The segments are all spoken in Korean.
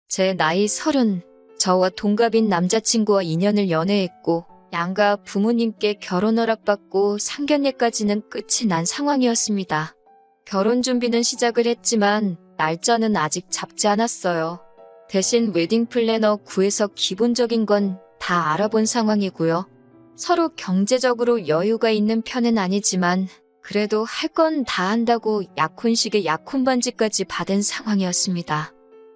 제 나이 30, 저와 동갑인 남자친구와 2년을 연애했고 양가 부모님께 결혼 허락받고 상견례까지는 끝이 난 상황이었습니다. 결혼 준비는 시작을 했지만 날짜는 아직 잡지 않았어요. 대신 웨딩 플래너 구해서 기본적인 건 다 알아본 상황이고요. 서로 경제적으로 여유가 있는 편은 아니지만 그래도 할 건 다 한다고 약혼식에 약혼반지까지 받은 상황이었습니다.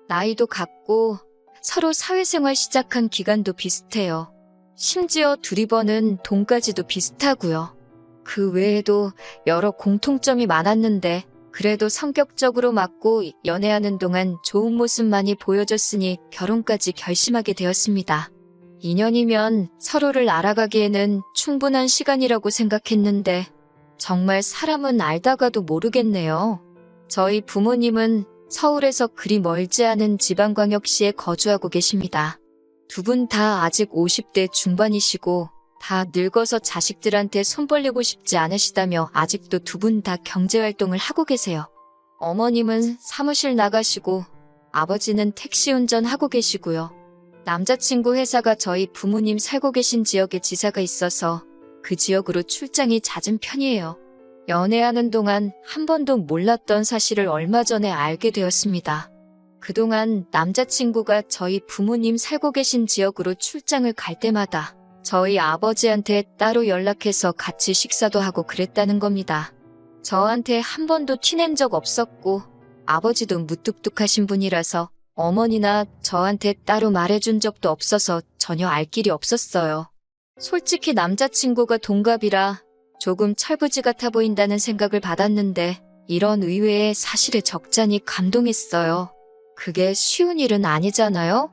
나이도 같고 서로 사회생활 시작한 기간도 비슷해요. 심지어 둘이 버는 돈까지도 비슷하고요. 그 외에도 여러 공통점이 많았는데 그래도 성격적으로 맞고 연애하는 동안 좋은 모습만이 보여줬으니 결혼까지 결심하게 되었습니다. 2년이면 서로를 알아가기에는 충분한 시간이라고 생각했는데 정말 사람은 알다가도 모르겠네요. 저희 부모님은 서울에서 그리 멀지 않은 지방광역시에 거주하고 계십니다. 두 분 다 아직 50대 중반이시고 다 늙어서 자식들한테 손 벌리고 싶지 않으시다며 아직도 두 분 다 경제활동을 하고 계세요. 어머님은 사무실 나가시고 아버지는 택시 운전하고 계시고요. 남자친구 회사가 저희 부모님 살고 계신 지역에 지사가 있어서 그 지역으로 출장이 잦은 편이에요. 연애하는 동안 한 번도 몰랐던 사실을 얼마 전에 알게 되었습니다. 그동안 남자친구가 저희 부모님 살고 계신 지역으로 출장을 갈 때마다 저희 아버지한테 따로 연락해서 같이 식사도 하고 그랬다는 겁니다. 저한테 한 번도 티낸 적 없었고 아버지도 무뚝뚝하신 분이라서 어머니나 저한테 따로 말해준 적도 없어서 전혀 알 길이 없었어요. 솔직히 남자친구가 동갑이라 조금 철부지 같아 보인다는 생각을 받았는데 이런 의외의 사실에 적잖이 감동했어요. 그게 쉬운 일은 아니잖아요?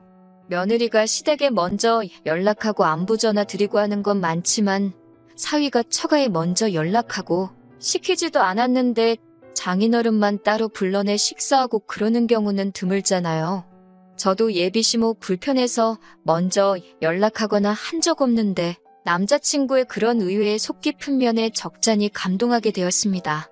며느리가 시댁에 먼저 연락하고 안부 전화 드리고 하는 건 많지만 사위가 처가에 먼저 연락하고 시키지도 않았는데 장인어른만 따로 불러내 식사하고 그러는 경우는 드물잖아요. 저도 예비시모 불편해서 먼저 연락하거나 한 적 없는데 남자친구의 그런 의외의 속 깊은 면에 적잖이 감동하게 되었습니다.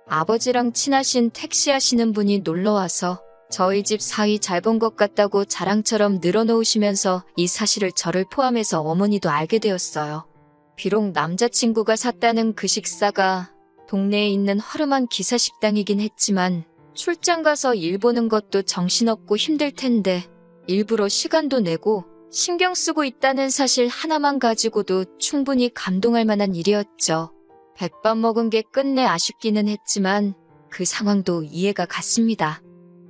아버지랑 친하신 택시 하시는 분이 놀러와서 저희 집 사위 잘 본 것 같다고 자랑처럼 늘어놓으시면서 이 사실을 저를 포함해서 어머니도 알게 되었어요. 비록 남자친구가 샀다는 그 식사가 동네에 있는 허름한 기사식당이긴 했지만 출장 가서 일 보는 것도 정신없고 힘들 텐데 일부러 시간도 내고 신경 쓰고 있다는 사실 하나만 가지고도 충분히 감동할 만한 일이었죠. 백밥 먹은 게 끝내 아쉽기는 했지만 그 상황도 이해가 갔습니다.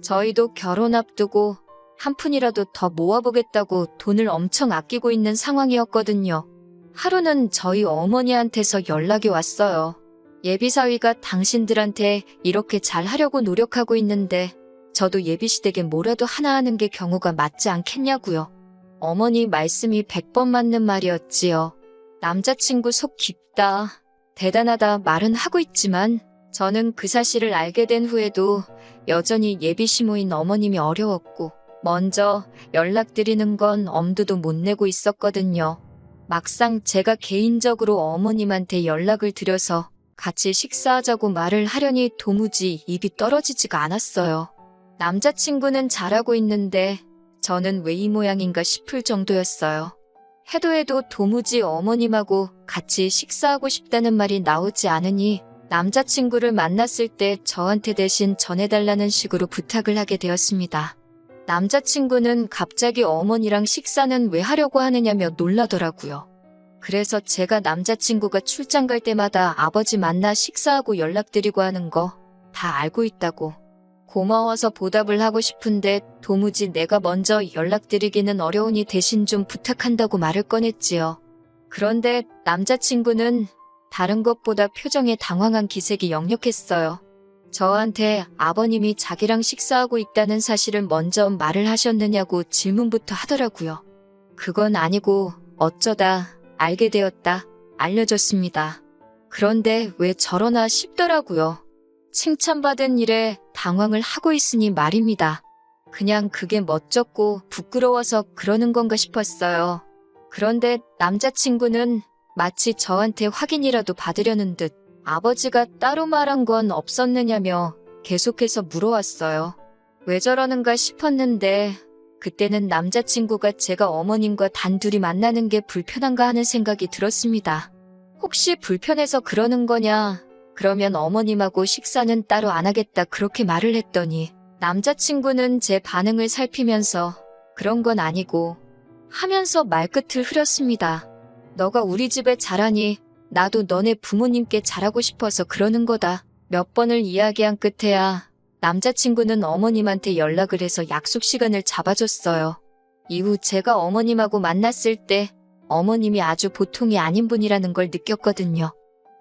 저희도 결혼 앞두고 한 푼이라도 더 모아보겠다고 돈을 엄청 아끼고 있는 상황이었거든요. 하루는 저희 어머니한테서 연락이 왔어요. 예비사위가 당신들한테 이렇게 잘하려고 노력하고 있는데 저도 예비시댁에 뭐라도 하나 하는 게 경우가 맞지 않겠냐고요. 어머니 말씀이 100번 맞는 말이었지요. 남자친구 속 깊다, 대단하다 말은 하고 있지만 저는 그 사실을 알게 된 후에도 여전히 예비시모인 어머님이 어려웠고 먼저 연락드리는 건 엄두도 못 내고 있었거든요. 막상 제가 개인적으로 어머님한테 연락을 드려서 같이 식사하자고 말을 하려니 도무지 입이 떨어지지가 않았어요. 남자친구는 잘하고 있는데 저는 왜 이 모양인가 싶을 정도였어요. 해도 도무지 어머님하고 같이 식사하고 싶다는 말이 나오지 않으니 남자친구를 만났을 때 저한테 대신 전해달라는 식으로 부탁을 하게 되었습니다. 남자친구는 갑자기 어머니랑 식사는 왜 하려고 하느냐며 놀라더라고요. 그래서 제가 남자친구가 출장 갈 때마다 아버지 만나 식사하고 연락드리고 하는 거 다 알고 있다고. 고마워서 보답을 하고 싶은데 도무지 내가 먼저 연락드리기는 어려우니 대신 좀 부탁한다고 말을 꺼냈지요. 그런데 남자친구는 다른 것보다 표정에 당황한 기색이 역력했어요. 저한테 아버님이 자기랑 식사하고 있다는 사실을 먼저 말을 하셨느냐고 질문부터 하더라고요. 그건 아니고 어쩌다 알게 되었다 알려줬습니다. 그런데 왜 저러나 싶더라고요. 칭찬받은 일에 당황을 하고 있으니 말입니다. 그냥 그게 멋졌고 부끄러워서 그러는 건가 싶었어요. 그런데 남자친구는 마치 저한테 확인이라도 받으려는 듯 아버지가 따로 말한 건 없었느냐며 계속해서 물어왔어요. 왜 저러는가 싶었는데 그때는 남자친구가 제가 어머님과 단둘이 만나는 게 불편한가 하는 생각이 들었습니다. 혹시 불편해서 그러는 거냐? 그러면 어머님하고 식사는 따로 안 하겠다 그렇게 말을 했더니 남자친구는 제 반응을 살피면서 그런 건 아니고 하면서 말끝을 흐렸습니다. 너가 우리 집에 잘하니 나도 너네 부모님께 잘하고 싶어서 그러는 거다. 몇 번을 이야기한 끝에야 남자친구는 어머님한테 연락을 해서 약속 시간을 잡아줬어요. 이후 제가 어머님하고 만났을 때 어머님이 아주 보통이 아닌 분이라는 걸 느꼈거든요.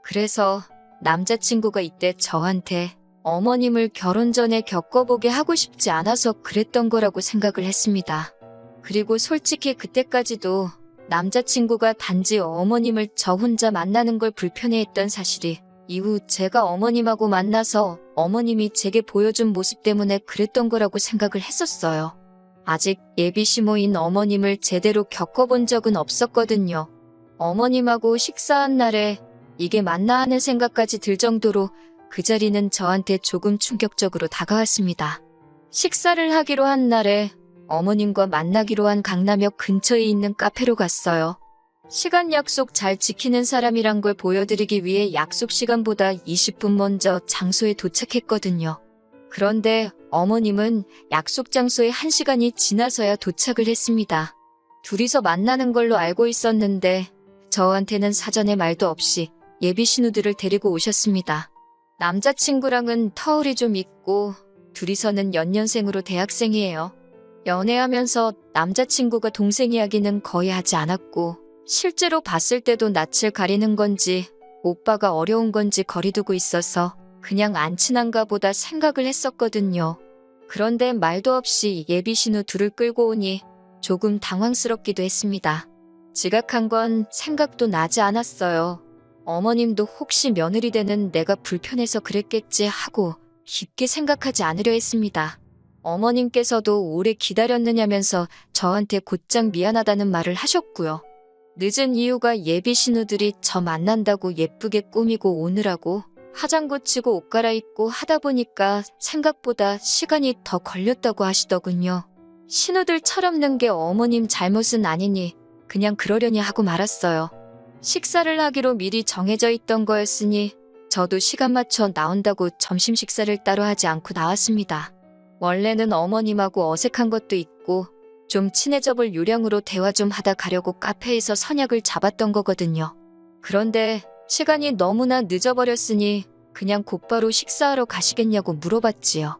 그래서 남자친구가 이때 저한테 어머님을 결혼 전에 겪어보게 하고 싶지 않아서 그랬던 거라고 생각을 했습니다. 그리고 솔직히 그때까지도 남자친구가 단지 어머님을 저 혼자 만나는 걸 불편해했던 사실이 이후 제가 어머님하고 만나서 어머님이 제게 보여준 모습 때문에 그랬던 거라고 생각을 했었어요. 아직 예비 시모인 어머님을 제대로 겪어본 적은 없었거든요. 어머님하고 식사한 날에 이게 맞나 하는 생각까지 들 정도로 그 자리는 저한테 조금 충격적으로 다가왔습니다. 식사를 하기로 한 날에 어머님과 만나기로 한 강남역 근처에 있는 카페로 갔어요. 시간 약속 잘 지키는 사람이란 걸 보여드리기 위해 약속 시간보다 20분 먼저 장소에 도착했거든요. 그런데 어머님은 약속 장소에 1시간이 지나서야 도착을 했습니다. 둘이서 만나는 걸로 알고 있었는데 저한테는 사전에 말도 없이 예비 신우들을 데리고 오셨습니다. 남자친구랑은 터울이 좀 있고 둘이서는 연년생으로 대학생이에요. 연애하면서 남자친구가 동생 이야기는 거의 하지 않았고 실제로 봤을 때도 낯을 가리는 건지 오빠가 어려운 건지 거리두고 있어서 그냥 안 친한가 보다 생각을 했었거든요. 그런데 말도 없이 예비 신우 둘을 끌고 오니 조금 당황스럽기도 했습니다. 지각한 건 생각도 나지 않았어요. 어머님도 혹시 며느리 되는 내가 불편해서 그랬겠지 하고 깊게 생각하지 않으려 했습니다. 어머님께서도 오래 기다렸느냐면서 저한테 곧장 미안하다는 말을 하셨고요. 늦은 이유가 예비 신우들이 저 만난다고 예쁘게 꾸미고 오느라고 화장 고치고 옷 갈아입고 하다 보니까 생각보다 시간이 더 걸렸다고 하시더군요. 신우들 철없는 게 어머님 잘못은 아니니 그냥 그러려니 하고 말았어요. 식사를 하기로 미리 정해져 있던 거였으니 저도 시간 맞춰 나온다고 점심 식사를 따로 하지 않고 나왔습니다. 원래는 어머님하고 어색한 것도 있고 좀 친해져 볼 요량으로 대화 좀 하다 가려고 카페에서 선약을 잡았던 거거든요. 그런데 시간이 너무나 늦어버렸으니 그냥 곧바로 식사하러 가시겠냐고 물어봤지요.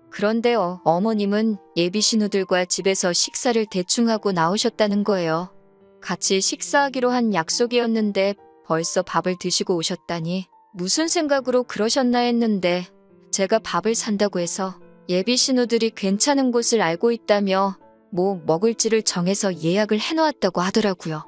그런데 어머님은 예비 신우들과 집에서 식사를 대충 하고 나오셨다는 거예요. 같이 식사하기로 한 약속이었는데 벌써 밥을 드시고 오셨다니 무슨 생각으로 그러셨나 했는데 제가 밥을 산다고 해서 예비 신우들이 괜찮은 곳을 알고 있다며 뭐 먹을지를 정해서 예약을 해놓았다고 하더라고요.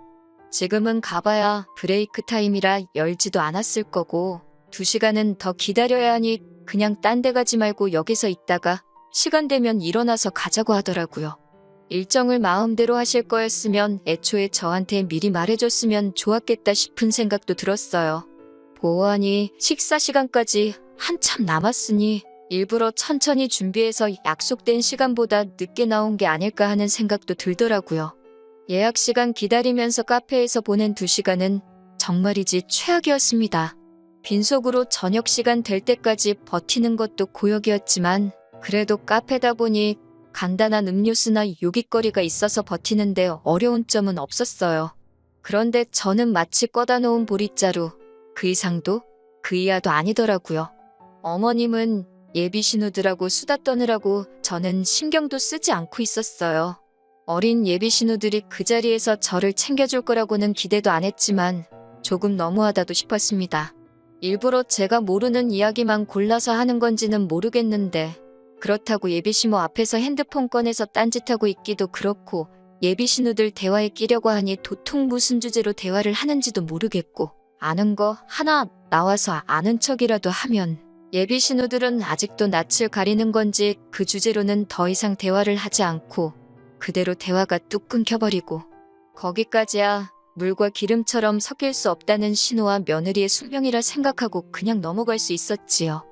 지금은 가봐야 브레이크 타임이라 열지도 않았을 거고 2시간은 더 기다려야 하니 그냥 딴 데 가지 말고 여기서 있다가 시간 되면 일어나서 가자고 하더라고요. 일정을 마음대로 하실 거였으면 애초에 저한테 미리 말해줬으면 좋았겠다 싶은 생각도 들었어요. 보아하니 식사 시간까지 한참 남았으니 일부러 천천히 준비해서 약속된 시간보다 늦게 나온 게 아닐까 하는 생각도 들더라고요. 예약 시간 기다리면서 카페에서 보낸 2시간은 정말이지 최악이었습니다. 빈속으로 저녁 시간 될 때까지 버티는 것도 고역이었지만 그래도 카페다 보니 간단한 음료수나 요깃거리가 있어서 버티는데 어려운 점은 없었어요. 그런데 저는 마치 꺼다 놓은 보릿자루, 그 이상도 그 이하도 아니더라고요. 어머님은 예비 신우들하고 수다 떠느라고 저는 신경도 쓰지 않고 있었어요. 어린 예비 신우들이 그 자리에서 저를 챙겨줄 거라고는 기대도 안 했지만 조금 너무하다도 싶었습니다. 일부러 제가 모르는 이야기만 골라서 하는 건지는 모르겠는데 그렇다고 예비 시모 앞에서 핸드폰 꺼내서 딴짓하고 있기도 그렇고 예비 신우들 대화에 끼려고 하니 도통 무슨 주제로 대화를 하는지도 모르겠고 아는 거 하나 나와서 아는 척이라도 하면 예비 신우들은 아직도 낯을 가리는 건지 그 주제로는 더 이상 대화를 하지 않고 그대로 대화가 뚝 끊겨버리고 거기까지야 물과 기름처럼 섞일 수 없다는 신우와 며느리의 숙명이라 생각하고 그냥 넘어갈 수 있었지요.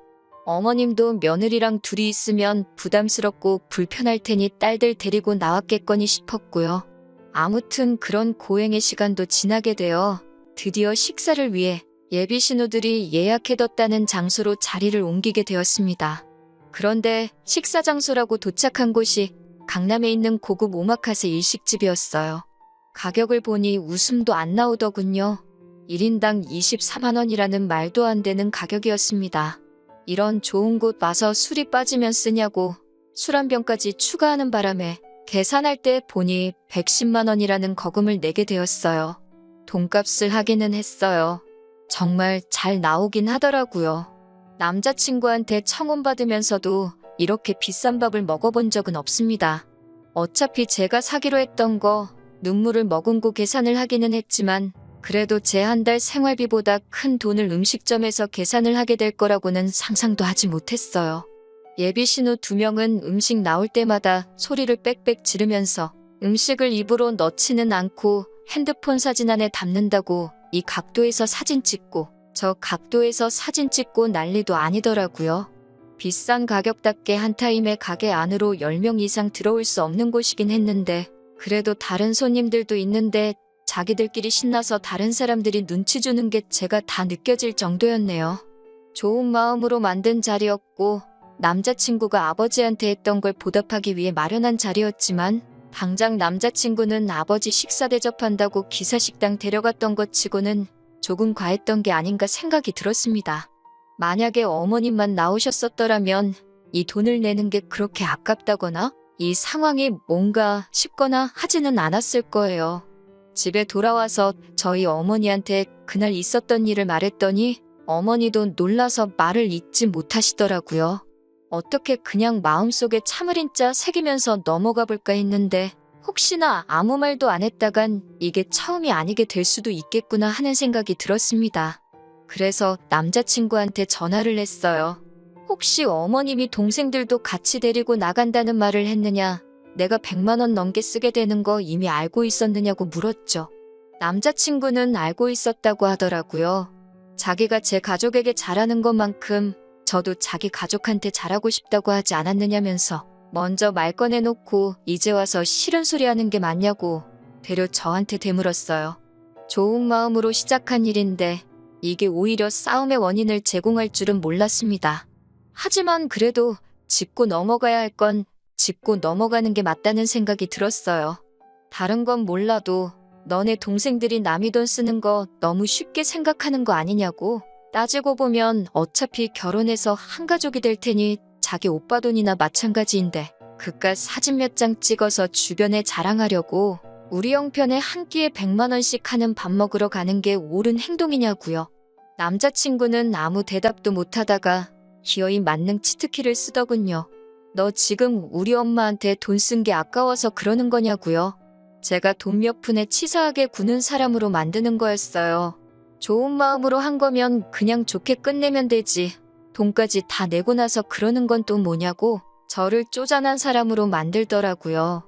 어머님도 며느리랑 둘이 있으면 부담스럽고 불편할 테니 딸들 데리고 나왔겠거니 싶었고요. 아무튼 그런 고행의 시간도 지나게 되어 드디어 식사를 위해 예비 신우들이 예약해뒀다는 장소로 자리를 옮기게 되었습니다. 그런데 식사 장소라고 도착한 곳이 강남에 있는 고급 오마카세 일식집이었어요. 가격을 보니 웃음도 안 나오더군요. 1인당 24만 원이라는 말도 안 되는 가격이었습니다. 이런 좋은 곳 와서 술이 빠지면 쓰냐고 술 한 병까지 추가하는 바람에 계산할 때 보니 110만 원이라는 거금을 내게 되었어요. 돈값을 하기는 했어요. 정말 잘 나오긴 하더라고요. 남자친구한테 청혼받으면서도 이렇게 비싼 밥을 먹어본 적은 없습니다. 어차피 제가 사기로 했던 거 눈물을 머금고 계산을 하기는 했지만 그래도 제 한 달 생활비보다 큰 돈을 음식점에서 계산을 하게 될 거라고는 상상도 하지 못했어요. 예비 신우 2명은 음식 나올 때마다 소리를 빽빽 지르면서 음식을 입으로 넣지는 않고 핸드폰 사진 안에 담는다고 이 각도에서 사진 찍고 저 각도에서 사진 찍고 난리도 아니더라고요. 비싼 가격답게 한 타임에 가게 안으로 10명 이상 들어올 수 없는 곳이긴 했는데 그래도 다른 손님들도 있는데 자기들끼리 신나서 다른 사람들이 눈치 주는 게 제가 다 느껴질 정도였네요. 좋은 마음으로 만든 자리였고 남자친구가 아버지한테 했던 걸 보답하기 위해 마련한 자리였지만 당장 남자친구는 아버지 식사 대접한다고 기사식당 데려갔던 것 치고는 조금 과했던 게 아닌가 생각이 들었습니다. 만약에 어머님만 나오셨었더라면 이 돈을 내는 게 그렇게 아깝다거나 이 상황이 뭔가 싶거나 하지는 않았을 거예요. 집에 돌아와서 저희 어머니한테 그날 있었던 일을 말했더니 어머니도 놀라서 말을 잇지 못하시더라고요. 어떻게 그냥 마음속에 참을인자 새기면서 넘어가 볼까 했는데 혹시나 아무 말도 안 했다간 이게 처음이 아니게 될 수도 있겠구나 하는 생각이 들었습니다. 그래서 남자친구한테 전화를 했어요. 혹시 어머님이 동생들도 같이 데리고 나간다는 말을 했느냐? 내가 100만 원 넘게 쓰게 되는 거 이미 알고 있었느냐고 물었죠. 남자친구는 알고 있었다고 하더라고요. 자기가 제 가족에게 잘하는 것만큼 저도 자기 가족한테 잘하고 싶다고 하지 않았느냐면서 먼저 말 꺼내놓고 이제 와서 싫은 소리 하는 게 맞냐고 되려 저한테 되물었어요. 좋은 마음으로 시작한 일인데 이게 오히려 싸움의 원인을 제공할 줄은 몰랐습니다. 하지만 그래도 짚고 넘어가야 할 건 짚고 넘어가는 게 맞다는 생각이 들었어요. 다른 건 몰라도 너네 동생들이 남이 돈 쓰는 거 너무 쉽게 생각하는 거 아니냐고. 따지고 보면 어차피 결혼해서 한 가족이 될 테니 자기 오빠 돈이나 마찬가지인데 그깟 사진 몇 장 찍어서 주변에 자랑하려고 우리 형편에 한 끼에 100만 원씩 하는 밥 먹으러 가는 게 옳은 행동이냐고요. 남자친구는 아무 대답도 못하다가 기어이 만능 치트키를 쓰더군요. 너 지금 우리 엄마한테 돈 쓴 게 아까워서 그러는 거냐고요. 제가 돈 몇 푼에 치사하게 구는 사람으로 만드는 거였어요. 좋은 마음으로 한 거면 그냥 좋게 끝내면 되지. 돈까지 다 내고 나서 그러는 건 또 뭐냐고 저를 쪼잔한 사람으로 만들더라고요.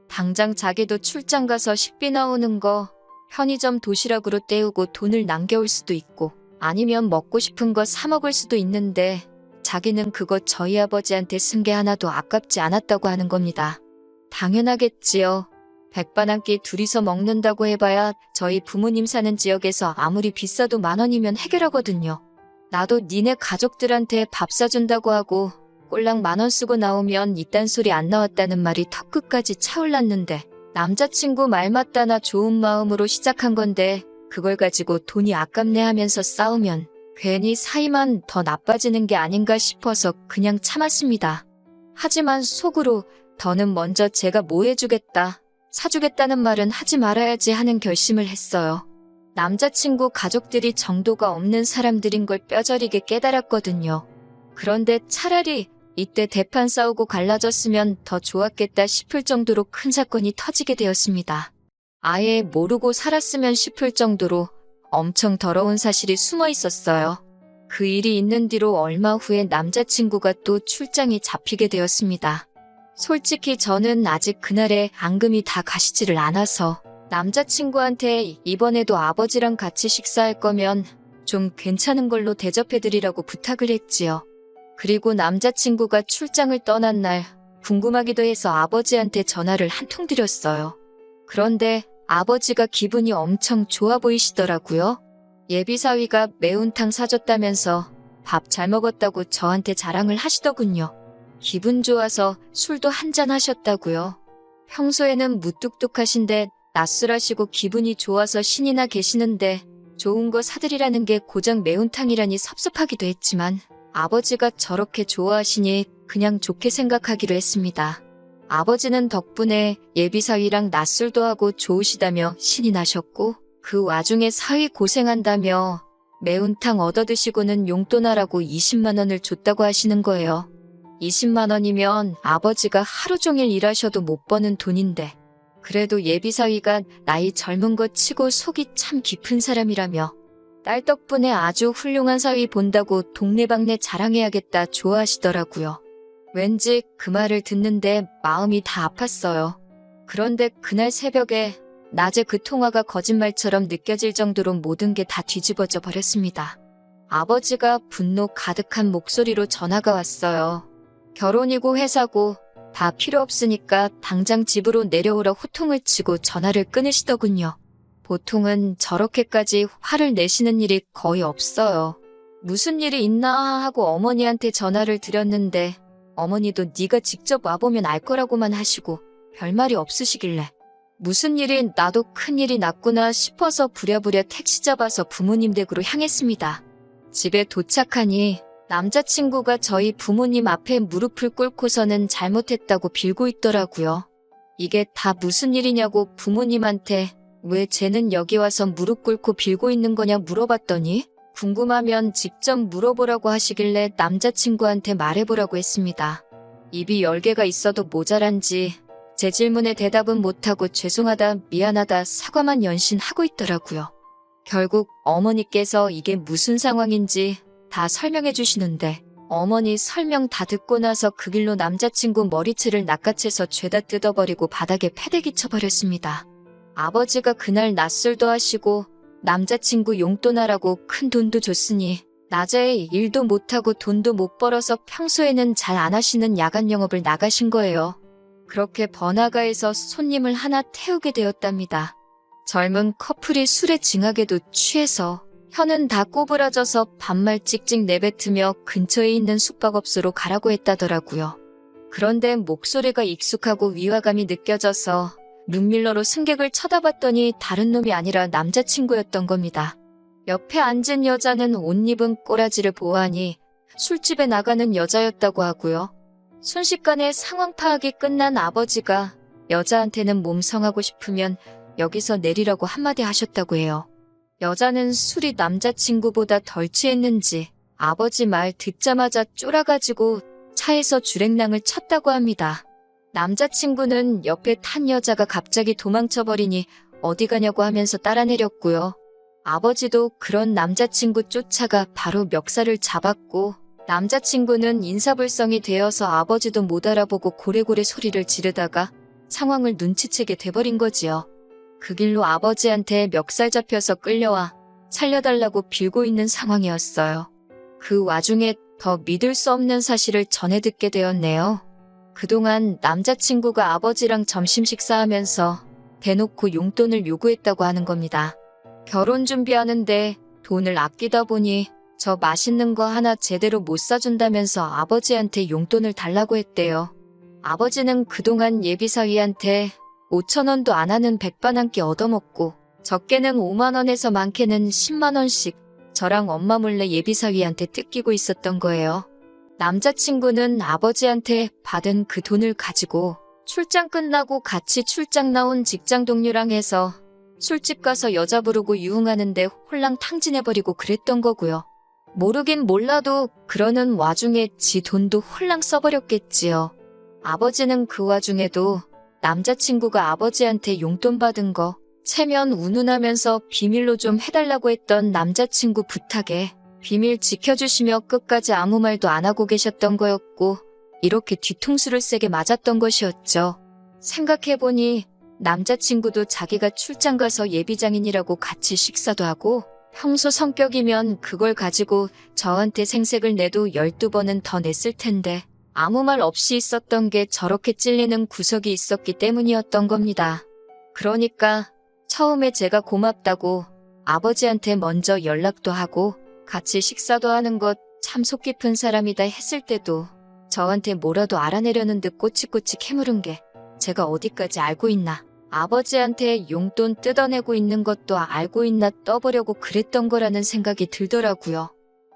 당장 자기도 출장 가서 식비 나오는 거 편의점 도시락으로 때우고 돈을 남겨올 수도 있고 아니면 먹고 싶은 거 사 먹을 수도 있는데 자기는 그거 저희 아버지한테 쓴 게 하나도 아깝지 않았다고 하는 겁니다. 당연하겠지요. 백반 한 끼 둘이서 먹는다고 해봐야 저희 부모님 사는 지역에서 아무리 비싸도 10,000원이면 해결하거든요. 나도 니네 가족들한테 밥 사준다고 하고 꼴랑 10,000원 쓰고 나오면 이딴 소리 안 나왔다는 말이 턱끝까지 차올랐는데 남자친구 말 맞다나 좋은 마음으로 시작한 건데 그걸 가지고 돈이 아깝네 하면서 싸우면 괜히 사이만 더 나빠지는 게 아닌가 싶어서 그냥 참았습니다. 하지만 속으로 더는 먼저 제가 뭐 해주겠다, 사주겠다는 말은 하지 말아야지 하는 결심을 했어요. 남자친구 가족들이 정도가 없는 사람들인 걸 뼈저리게 깨달았거든요. 그런데 차라리 이때 대판 싸우고 갈라졌으면 더 좋았겠다 싶을 정도로 큰 사건이 터지게 되었습니다. 아예 모르고 살았으면 싶을 정도로 엄청 더러운 사실이 숨어 있었어요. 그 일이 있는 뒤로 얼마 후에 남자친구가 또 출장이 잡히게 되었습니다. 솔직히 저는 아직 그날의 앙금이 다 가시지를 않아서 남자친구한테 이번에도 아버지랑 같이 식사할 거면 좀 괜찮은 걸로 대접해드리라고 부탁을 했지요. 그리고 남자친구가 출장을 떠난 날 궁금하기도 해서 아버지한테 전화를 한 통 드렸어요. 그런데 아버지가 기분이 엄청 좋아 보이시더라고요. 예비사위가 매운탕 사줬다면서 밥 잘 먹었다고 저한테 자랑을 하시더군요. 기분 좋아서 술도 한잔 하셨다고요. 평소에는 무뚝뚝하신데 낯설하시고 기분이 좋아서 신이 나 계시는데 좋은 거 사드리라는 게 고작 매운탕이라니 섭섭하기도 했지만 아버지가 저렇게 좋아하시니 그냥 좋게 생각하기로 했습니다. 아버지는 덕분에 예비사위랑 낮술도 하고 좋으시다며 신이 나셨고 그 와중에 사위 고생한다며 매운탕 얻어드시고는 용돈하라고 20만 원을 줬다고 하시는 거예요. 20만 원이면 아버지가 하루 종일 일하셔도 못 버는 돈인데 그래도 예비사위가 나이 젊은 것 치고 속이 참 깊은 사람이라며 딸 덕분에 아주 훌륭한 사위 본다고 동네방네 자랑해야겠다 좋아하시더라고요. 왠지 그 말을 듣는데 마음이 다 아팠어요. 그런데 그날 새벽에 낮에 그 통화가 거짓말처럼 느껴질 정도로 모든 게 다 뒤집어져 버렸습니다. 아버지가 분노 가득한 목소리로 전화가 왔어요. 결혼이고 회사고 다 필요 없으니까 당장 집으로 내려오라 호통을 치고 전화를 끊으시더군요. 보통은 저렇게까지 화를 내시는 일이 거의 없어요. 무슨 일이 있나 하고 어머니한테 전화를 드렸는데 어머니도 네가 직접 와보면 알 거라고만 하시고 별말이 없으시길래 무슨 일이 나도 큰일이 났구나 싶어서 부랴부랴 택시 잡아서 부모님 댁으로 향했습니다. 집에 도착하니 남자친구가 저희 부모님 앞에 무릎을 꿇고서는 잘못했다고 빌고 있더라고요. 이게 다 무슨 일이냐고 부모님한테 왜 쟤는 여기 와서 무릎 꿇고 빌고 있는 거냐 물어봤더니 궁금하면 직접 물어보라고 하시길래 남자친구한테 말해보라고 했습니다. 입이 10개가 있어도 모자란지 제 질문에 대답은 못하고 죄송하다, 미안하다, 사과만 연신하고 있더라고요. 결국 어머니께서 이게 무슨 상황인지 다 설명해 주시는데 어머니 설명 다 듣고 나서 그 길로 남자친구 머리채를 낚아채서 죄다 뜯어버리고 바닥에 패대기 쳐버렸습니다. 아버지가 그날 낮술도 하시고 남자친구 용돈하라고 큰 돈도 줬으니 낮에 일도 못하고 돈도 못 벌어서 평소에는 잘 안 하시는 야간 영업을 나가신 거예요. 그렇게 번화가에서 손님을 하나 태우게 되었답니다. 젊은 커플이 술에 징하게도 취해서 혀는 다 꼬부라져서 반말 찍찍 내뱉으며 근처에 있는 숙박업소로 가라고 했다더라고요. 그런데 목소리가 익숙하고 위화감이 느껴져서 룸밀러로 승객을 쳐다봤더니 다른 놈이 아니라 남자친구였던 겁니다. 옆에 앉은 여자는 옷 입은 꼬라지를 보아하니 술집에 나가는 여자였다고 하고요. 순식간에 상황 파악이 끝난 아버지가 여자한테는 몸성하고 싶으면 여기서 내리라고 한마디 하셨다고 해요. 여자는 술이 남자친구보다 덜 취했는지 아버지 말 듣자마자 쫄아가지고 차에서 주랭랑을 쳤다고 합니다. 남자친구는 옆에 탄 여자가 갑자기 도망쳐버리니 어디 가냐고 하면서 따라 내렸고요. 아버지도 그런 남자친구 쫓아가 바로 멱살을 잡았고 남자친구는 인사불성이 되어서 아버지도 못 알아보고 고래고래 소리를 지르다가 상황을 눈치채게 돼버린 거지요. 그 길로 아버지한테 멱살 잡혀서 끌려와 살려달라고 빌고 있는 상황이었어요. 그 와중에 더 믿을 수 없는 사실을 전해 듣게 되었네요. 그동안 남자친구가 아버지랑 점심 식사하면서 대놓고 용돈을 요구했다고 하는 겁니다. 결혼 준비하는데 돈을 아끼다 보니 저 맛있는 거 하나 제대로 못 사준다면서 아버지한테 용돈을 달라고 했대요. 아버지는 그동안 예비사위한테 5천 원도 안 하는 백반 한 끼 얻어먹고 적게는 5만 원에서 많게는 10만 원씩 저랑 엄마 몰래 예비사위한테 뜯기고 있었던 거예요. 남자친구는 아버지한테 받은 그 돈을 가지고 출장 끝나고 같이 출장 나온 직장 동료랑 해서 술집 가서 여자 부르고 유흥하는데 홀랑 탕진해버리고 그랬던 거고요. 모르긴 몰라도 그러는 와중에 지 돈도 홀랑 써버렸겠지요. 아버지는 그 와중에도 남자친구가 아버지한테 용돈 받은 거 체면 운운하면서 비밀로 좀 해달라고 했던 남자친구 부탁에 비밀 지켜주시며 끝까지 아무 말도 안 하고 계셨던 거였고 이렇게 뒤통수를 세게 맞았던 것이었죠. 생각해보니 남자친구도 자기가 출장 가서 예비장인이라고 같이 식사도 하고 평소 성격이면 그걸 가지고 저한테 생색을 내도 12번은 더 냈을 텐데 아무 말 없이 있었던 게 저렇게 찔리는 구석이 있었기 때문이었던 겁니다. 그러니까 처음에 제가 고맙다고 아버지한테 먼저 연락도 하고 같이 식사도 하는 것 참 속 깊은 사람이다 했을 때도 저한테 뭐라도 알아내려는 듯 꼬치꼬치 캐물은 게 제가 어디까지 알고 있나. 아버지한테 용돈 뜯어내고 있는 것도 알고 있나 떠보려고 그랬던 거라는 생각이 들더라고요.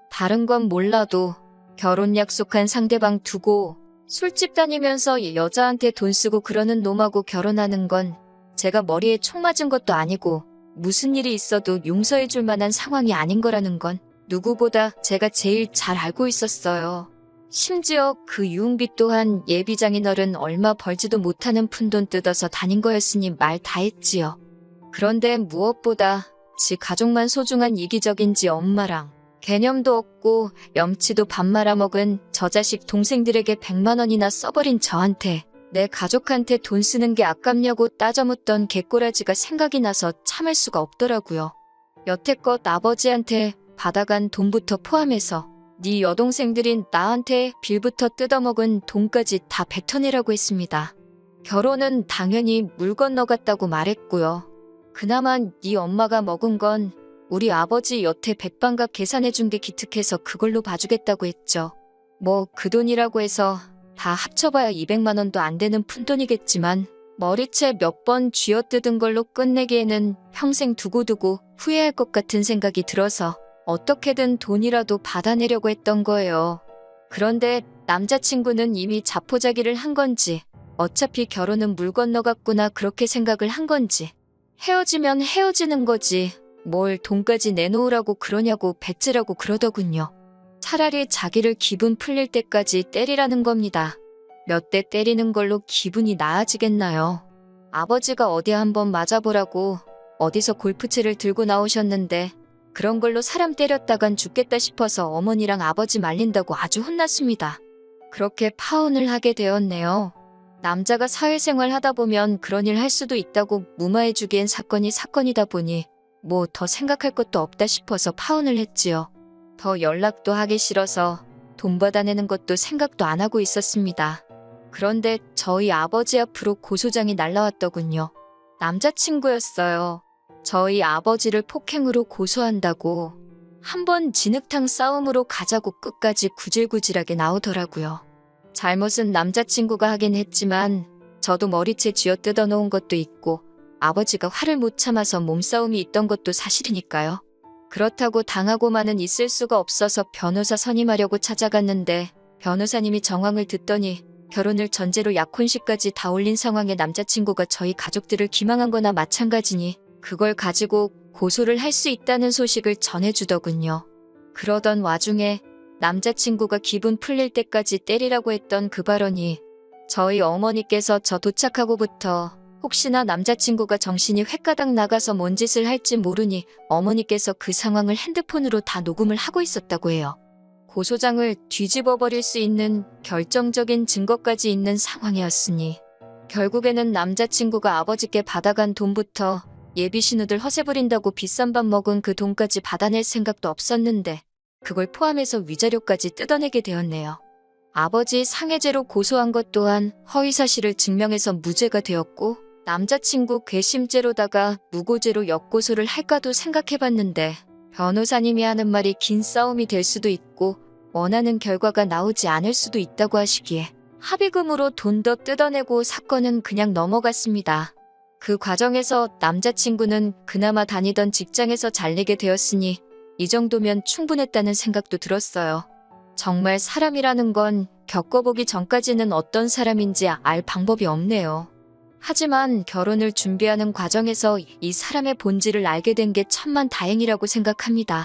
다른 건 몰라도 결혼 약속한 상대방 두고 술집 다니면서 여자한테 돈 쓰고 그러는 놈하고 결혼하는 건 제가 머리에 총 맞은 것도 아니고 무슨 일이 있어도 용서해 줄 만한 상황이 아닌 거라는 건 누구보다 제가 제일 잘 알고 있었어요. 심지어 그 유흥비 또한 예비장인어른 얼마 벌지도 못하는 푼돈 뜯어서 다닌 거였으니 말 다 했지요. 그런데 무엇보다 지 가족만 소중한 이기적인지 엄마랑 개념도 없고 염치도 밥 말아먹은 저 자식 동생들에게 100만 원이나 써버린 저한테 내 가족한테 돈 쓰는 게 아깝냐고 따져묻던 개꼬라지가 생각이 나서 참을 수가 없더라고요. 여태껏 아버지한테 받아간 돈부터 포함해서 네 여동생들인 나한테 빌부터 뜯어먹은 돈까지 다 뱉어내라고 했습니다. 결혼은 당연히 물 건너갔다고 말했고요. 그나마 네 엄마가 먹은 건 우리 아버지 여태 백반값 계산해준 게 기특해서 그걸로 봐주겠다고 했죠. 뭐 그 돈이라고 해서 다 합쳐봐야 200만 원도 안 되는 푼돈이겠지만 머리채 몇 번 쥐어뜯은 걸로 끝내기에는 평생 두고두고 후회할 것 같은 생각이 들어서 어떻게든 돈이라도 받아내려고 했던 거예요. 그런데 남자친구는 이미 자포자기를 한 건지 어차피 결혼은 물 건너갔구나 그렇게 생각을 한 건지 헤어지면 헤어지는 거지 뭘 돈까지 내놓으라고 그러냐고 배째라고 그러더군요. 차라리 자기를 기분 풀릴 때까지 때리라는 겁니다. 몇 대 때리는 걸로 기분이 나아지겠나요? 아버지가 어디 한번 맞아보라고 어디서 골프채를 들고 나오셨는데 그런 걸로 사람 때렸다간 죽겠다 싶어서 어머니랑 아버지 말린다고 아주 혼났습니다. 그렇게 파혼을 하게 되었네요. 남자가 사회생활 하다 보면 그런 일 할 수도 있다고 무마해주기엔 사건이 사건이다 보니 뭐 더 생각할 것도 없다 싶어서 파혼을 했지요. 더 연락도 하기 싫어서 돈 받아내는 것도 생각도 안 하고 있었습니다. 그런데 저희 아버지 앞으로 고소장이 날라왔더군요. 남자친구였어요. 저희 아버지를 폭행으로 고소한다고 한번 진흙탕 싸움으로 가자고 끝까지 구질구질하게 나오더라고요. 잘못은 남자친구가 하긴 했지만 저도 머리채 쥐어뜯어 놓은 것도 있고 아버지가 화를 못 참아서 몸싸움이 있던 것도 사실이니까요. 그렇다고 당하고만은 있을 수가 없어서 변호사 선임하려고 찾아갔는데 변호사님이 정황을 듣더니 결혼을 전제로 약혼식까지 다 올린 상황에 남자친구가 저희 가족들을 기망한 거나 마찬가지니 그걸 가지고 고소를 할 수 있다는 소식을 전해주더군요. 그러던 와중에 남자친구가 기분 풀릴 때까지 때리라고 했던 그 발언이 저희 어머니께서 저 도착하고부터 혹시나 남자친구가 정신이 횟가닥 나가서 뭔 짓을 할지 모르니 어머니께서 그 상황을 핸드폰으로 다 녹음을 하고 있었다고 해요. 고소장을 뒤집어 버릴 수 있는 결정적인 증거까지 있는 상황이었으니 결국에는 남자친구가 아버지께 받아간 돈부터 예비 신우들 허세 부린다고 비싼 밥 먹은 그 돈까지 받아낼 생각도 없었는데 그걸 포함해서 위자료까지 뜯어내게 되었네요. 아버지 상해죄로 고소한 것 또한 허위사실을 증명해서 무죄가 되었고 남자친구 괘씸죄로다가 무고죄로 역고소를 할까도 생각해봤는데 변호사님이 하는 말이 긴 싸움이 될 수도 있고 원하는 결과가 나오지 않을 수도 있다고 하시기에 합의금으로 돈 더 뜯어내고 사건은 그냥 넘어갔습니다. 그 과정에서 남자친구는 그나마 다니던 직장에서 잘리게 되었으니 이 정도면 충분했다는 생각도 들었어요. 정말 사람이라는 건 겪어보기 전까지는 어떤 사람인지 알 방법이 없네요. 하지만 결혼을 준비하는 과정에서 이 사람의 본질을 알게 된 게 천만다행이라고 생각합니다.